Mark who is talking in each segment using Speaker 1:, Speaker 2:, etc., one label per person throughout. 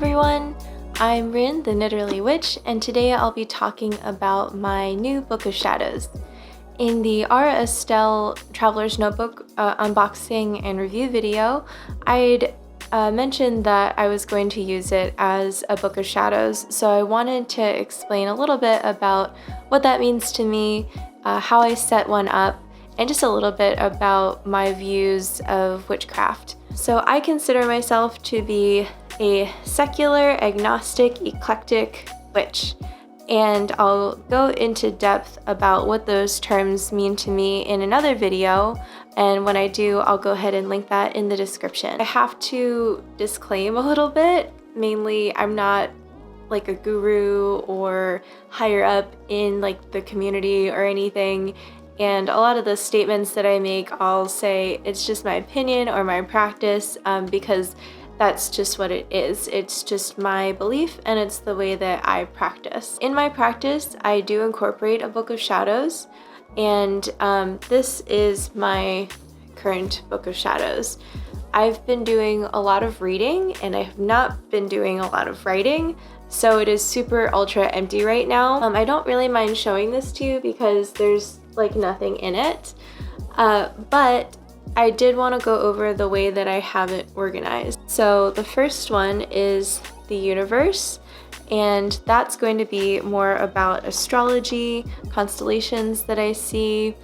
Speaker 1: everyone, I'm Rin, the Knitterly Witch, and today I'll be talking about my new Book of Shadows. In the Ara Estelle Traveler's Notebook unboxing and review video, I'd mentioned that I was going to use it as a Book of Shadows, so I wanted to explain a little bit about what that means to me, how I set one up, and just a little bit about my views of witchcraft. So I consider myself to be a secular, agnostic, eclectic witch, and I'll go into depth about what those terms mean to me in another video, and when I do, I'll go ahead and link that in the description. I have to disclaim a little bit. Mainly, I'm not like a guru or higher up in like the community or anything. And a lot of the statements that I make, I'll say it's just my opinion or my practice because that's just what it is. It's just my belief and it's the way that I practice. In my practice, I do incorporate a Book of Shadows, and this is my current Book of Shadows. I've been doing a lot of reading and I have not been doing a lot of writing, so it is super ultra empty right now. I don't really mind showing this to you because there's like nothing in it, but I did want to go over the way that I have it organized. So the first one is the universe, and that's going to be more about astrology, constellations that I see,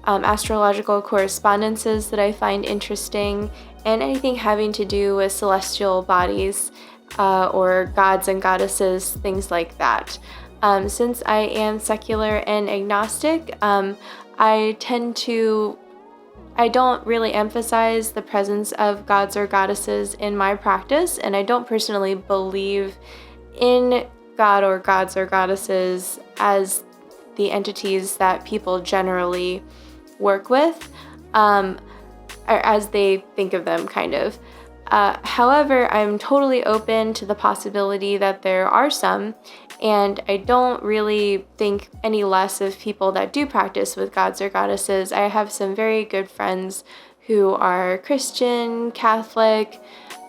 Speaker 1: astrological correspondences that I find interesting, and anything having to do with celestial bodies or gods and goddesses, things like that. Since I am secular and agnostic, I don't really emphasize the presence of gods or goddesses in my practice, and I don't personally believe in God or gods or goddesses as the entities that people generally work with, or as they think of them, kind of. However, I'm totally open to the possibility that there are some, and I don't really think any less of people that do practice with gods or goddesses. I have some very good friends who are Christian, Catholic,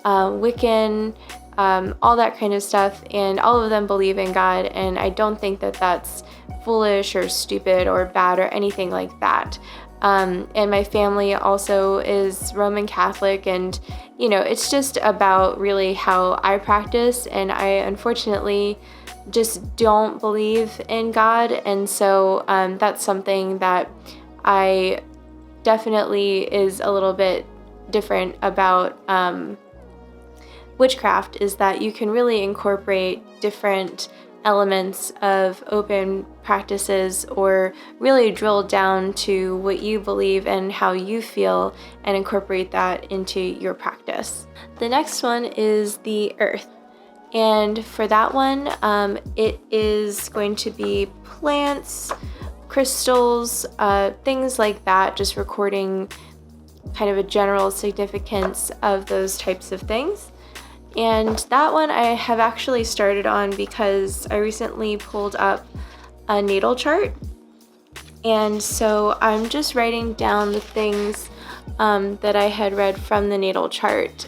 Speaker 1: Wiccan, all that kind of stuff, and all of them believe in God, and I don't think that that's foolish or stupid or bad or anything like that. And my family also is Roman Catholic, and you know, it's just about really how I practice, and I unfortunately just don't believe in God, and so that's something that I definitely is a little bit different about witchcraft, is that you can really incorporate different elements of open practices or really drill down to what you believe and how you feel and incorporate that into your practice. The next one is the earth. And for that one, it is going to be plants, crystals, things like that, just recording kind of a general significance of those types of things. And that one I have actually started on because I recently pulled up a natal chart. And so I'm just writing down the things that I had read from the natal chart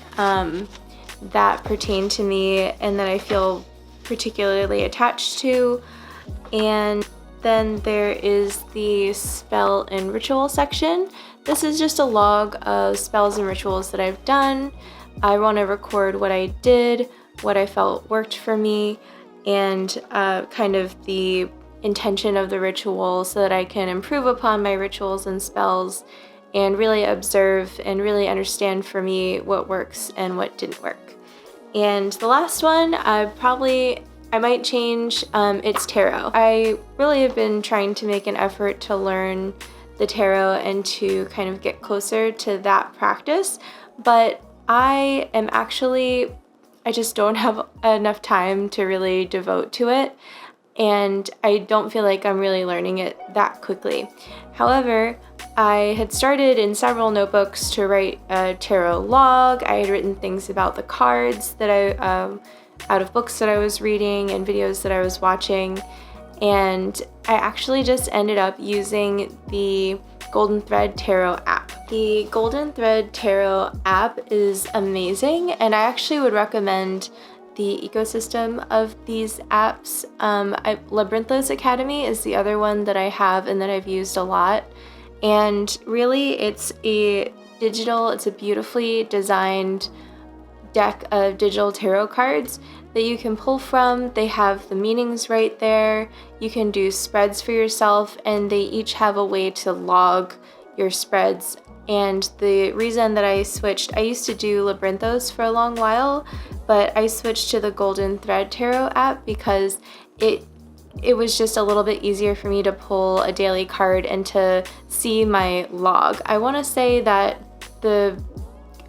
Speaker 1: that pertain to me and that I feel particularly attached to. And then there is the spell and ritual section. This is just a log of spells and rituals that I've done. I want to record what I did, what I felt worked for me, and kind of the intention of the ritual so that I can improve upon my rituals and spells and really observe and really understand for me what works and what didn't work. And the last one, I might change, it's tarot. I really have been trying to make an effort to learn the tarot and to kind of get closer to that practice, but I just don't have enough time to really devote to it, and I don't feel like I'm really learning it that quickly. However, I had started in several notebooks to write a tarot log. I had written things about the cards that out of books that I was reading and videos that I was watching, and I actually just ended up using the Golden Thread Tarot app. The Golden Thread Tarot app is amazing, and I actually would recommend the ecosystem of these apps. Labyrinthos Academy is the other one that I have and that I've used a lot. And really, it's a beautifully designed deck of digital tarot cards that you can pull from. They have the meanings right there. You can do spreads for yourself, and they each have a way to log your spreads. And the reason that I used to do Labyrinthos for a long while, but I switched to the Golden Thread Tarot app because it was just a little bit easier for me to pull a daily card and to see my log. I want to say that the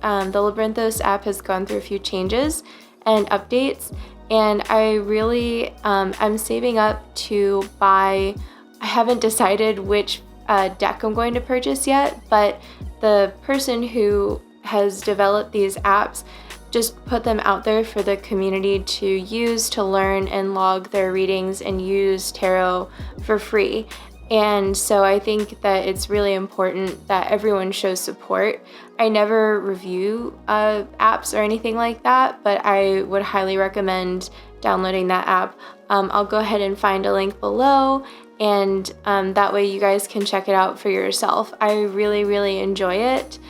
Speaker 1: Labyrinthos app has gone through a few changes and updates, and I really I'm saving up to buy. I haven't decided which deck I'm going to purchase yet, but the person who has developed these apps just put them out there for the community to use, to learn and log their readings and use tarot for free. And so I think that it's really important that everyone shows support. I never review apps or anything like that, but I would highly recommend downloading that app. I'll go ahead and find a link below, and that way you guys can check it out for yourself. I really, really enjoy it.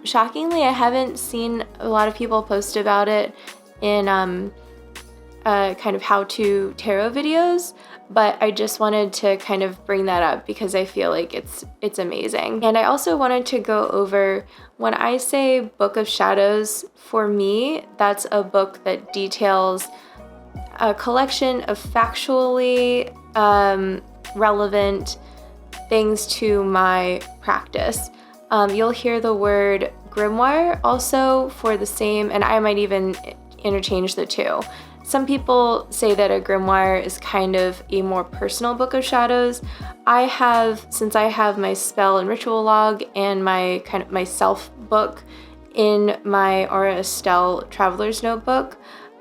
Speaker 1: Shockingly, I haven't seen a lot of people post about it in kind of how-to tarot videos, but I just wanted to kind of bring that up because I feel like it's amazing. And I also wanted to go over, when I say Book of Shadows, for me, that's a book that details a collection of factually relevant things to my practice. You'll hear the word grimoire also for the same, and I might even interchange the two. Some people say that a grimoire is kind of a more personal book of shadows. Since I have my spell and ritual log and my self book in my Aura Estelle Traveler's Notebook,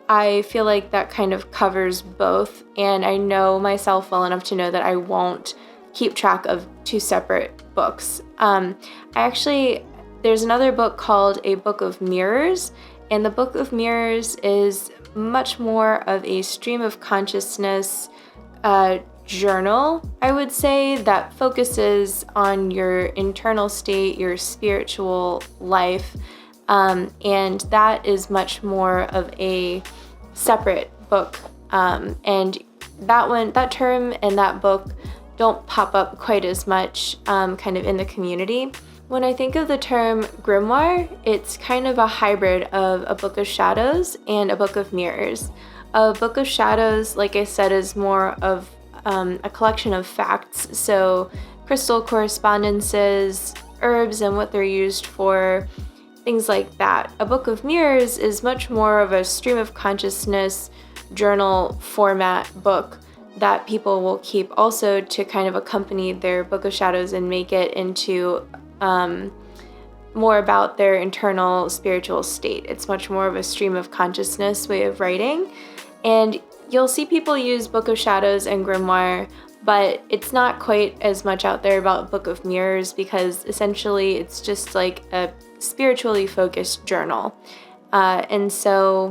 Speaker 1: I feel like that kind of covers both, and I know myself well enough to know that I won't keep track of two separate books. There's another book called A Book of Mirrors, and the Book of Mirrors is much more of a stream of consciousness journal, I would say, that focuses on your internal state, your spiritual life, and that is much more of a separate book. And that term and that book don't pop up quite as much kind of in the community. When I think of the term grimoire, it's kind of a hybrid of a book of shadows and a book of mirrors. A book of shadows, like I said, is more of a collection of facts, so crystal correspondences, herbs and what they're used for, things like that. A book of mirrors is much more of a stream of consciousness journal format book that people will keep also to kind of accompany their book of shadows and make it into more about their internal spiritual state. It's much more of a stream of consciousness way of writing. And you'll see people use Book of Shadows and Grimoire, but it's not quite as much out there about Book of Mirrors because essentially it's just like a spiritually focused journal. And so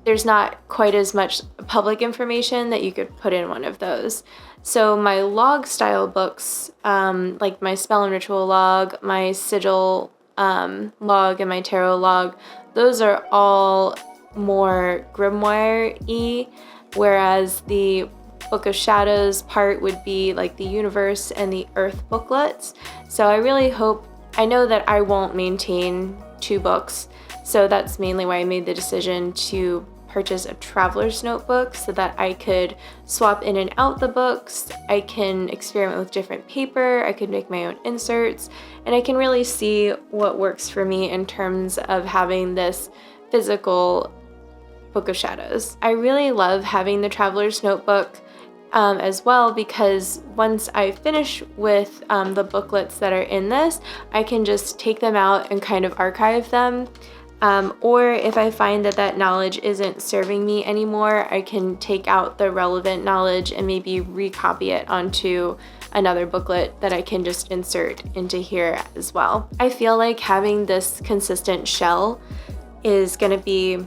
Speaker 1: there's not quite as much public information that you could put in one of those. So my log style books, like my spell and ritual log, my sigil log, and my tarot log, those are all more grimoire-y, whereas the Book of Shadows part would be like the universe and the earth booklets. So I know that I won't maintain two books, so that's mainly why I made the decision to purchase a traveler's notebook so that I could swap in and out the books. I can experiment with different paper, I could make my own inserts, and I can really see what works for me in terms of having this physical Book of Shadows. I really love having the traveler's notebook as well, because once I finish with the booklets that are in this, I can just take them out and kind of archive them. Or if I find that knowledge isn't serving me anymore, I can take out the relevant knowledge and maybe recopy it onto another booklet that I can just insert into here as well. I feel like having this consistent shell is going to be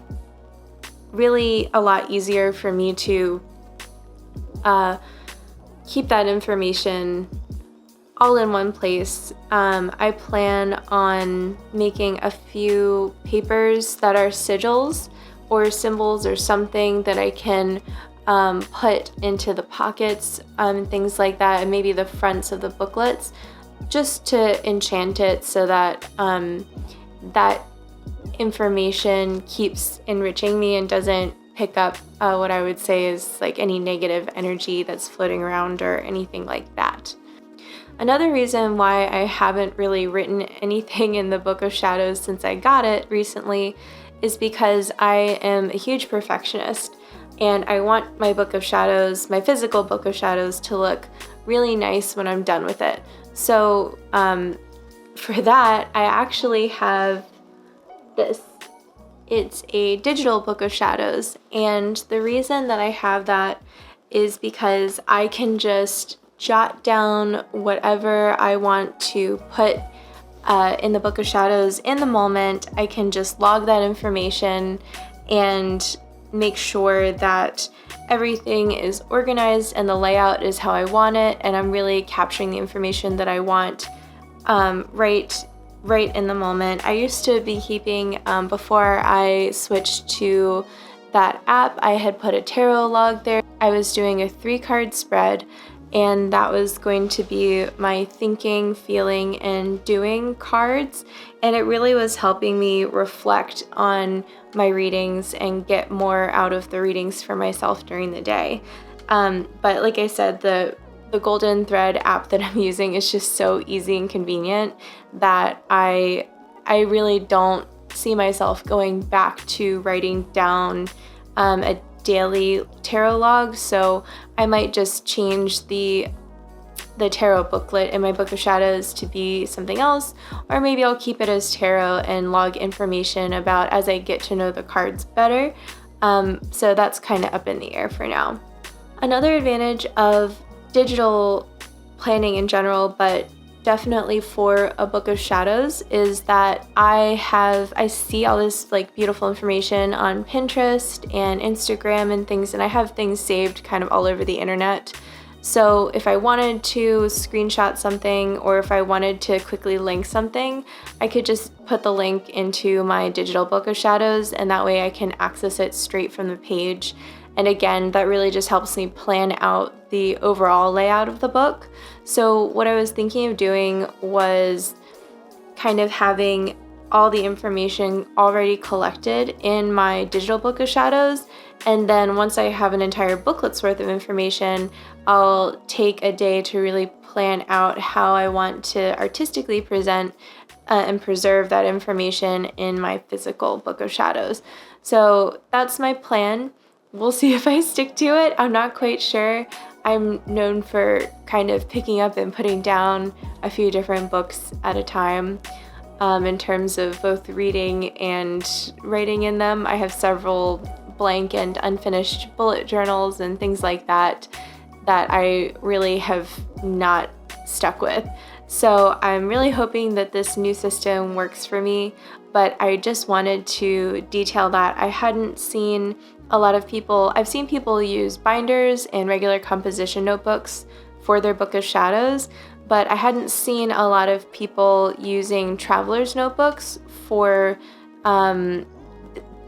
Speaker 1: really a lot easier for me to keep that information all in one place. I plan on making a few papers that are sigils or symbols or something that I can put into the pockets and things like that, and maybe the fronts of the booklets, just to enchant it so that that information keeps enriching me and doesn't pick up what I would say is like any negative energy that's floating around or anything like that. Another reason why I haven't really written anything in the Book of Shadows since I got it recently is because I am a huge perfectionist, and I want my Book of Shadows, my physical Book of Shadows, to look really nice when I'm done with it. So for that, I actually have this. It's a digital Book of Shadows, and the reason that I have that is because I can just jot down whatever I want to put in the Book of Shadows in the moment. I can just log that information and make sure that everything is organized and the layout is how I want it, and I'm really capturing the information that I want right in the moment. I used to be keeping, before I switched to that app, I had put a tarot log there. I was doing a 3-card spread, and that was going to be my thinking, feeling, and doing cards, and it really was helping me reflect on my readings and get more out of the readings for myself during the day. But like I said, the Golden Thread app that I'm using is just so easy and convenient that I really don't see myself going back to writing down a daily tarot log, so I might just change the tarot booklet in my Book of Shadows to be something else, or maybe I'll keep it as tarot and log information about as I get to know the cards better. So that's kind of up in the air for now. Another advantage of digital planning in general, but definitely for a Book of Shadows, is that I see all this like beautiful information on Pinterest and Instagram and things, and I have things saved kind of all over the internet. So if I wanted to screenshot something, or if I wanted to quickly link something, I could just put the link into my digital Book of Shadows, and that way I can access it straight from the page. And again, that really just helps me plan out the overall layout of the book. So what I was thinking of doing was kind of having all the information already collected in my digital Book of Shadows, and then once I have an entire booklet's worth of information, I'll take a day to really plan out how I want to artistically present and preserve that information in my physical Book of Shadows. So that's my plan. We'll see if I stick to it. I'm not quite sure. I'm known for kind of picking up and putting down a few different books at a time in terms of both reading and writing in them. I have several blank and unfinished bullet journals and things like that I really have not stuck with. So I'm really hoping that this new system works for me, but I just wanted to detail that. I hadn't seen a lot of people, I've seen people use binders and regular composition notebooks for their Book of Shadows, but I hadn't seen a lot of people using traveler's notebooks for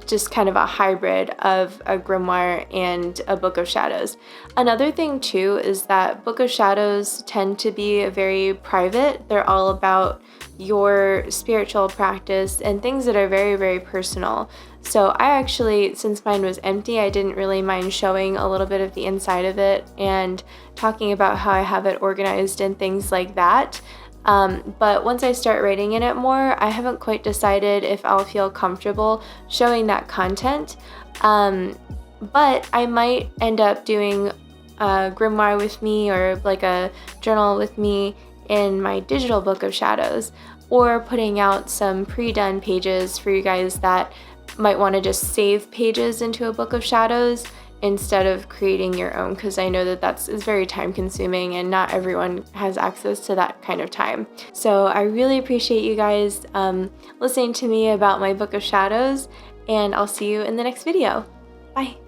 Speaker 1: just kind of a hybrid of a grimoire and a Book of Shadows. Another thing too is that Book of Shadows tend to be very private. They're all about your spiritual practice and things that are very, very personal. So I actually, since mine was empty, I didn't really mind showing a little bit of the inside of it and talking about how I have it organized and things like that. But once I start writing in it more, I haven't quite decided if I'll feel comfortable showing that content. But I might end up doing a grimoire with me, or like a journal with me in my digital Book of Shadows, or putting out some pre-done pages for you guys that might want to just save pages into a Book of Shadows instead of creating your own, because I know that is very time consuming and not everyone has access to that kind of time. So I really appreciate you guys listening to me about my Book of Shadows, and I'll see you in the next video. Bye.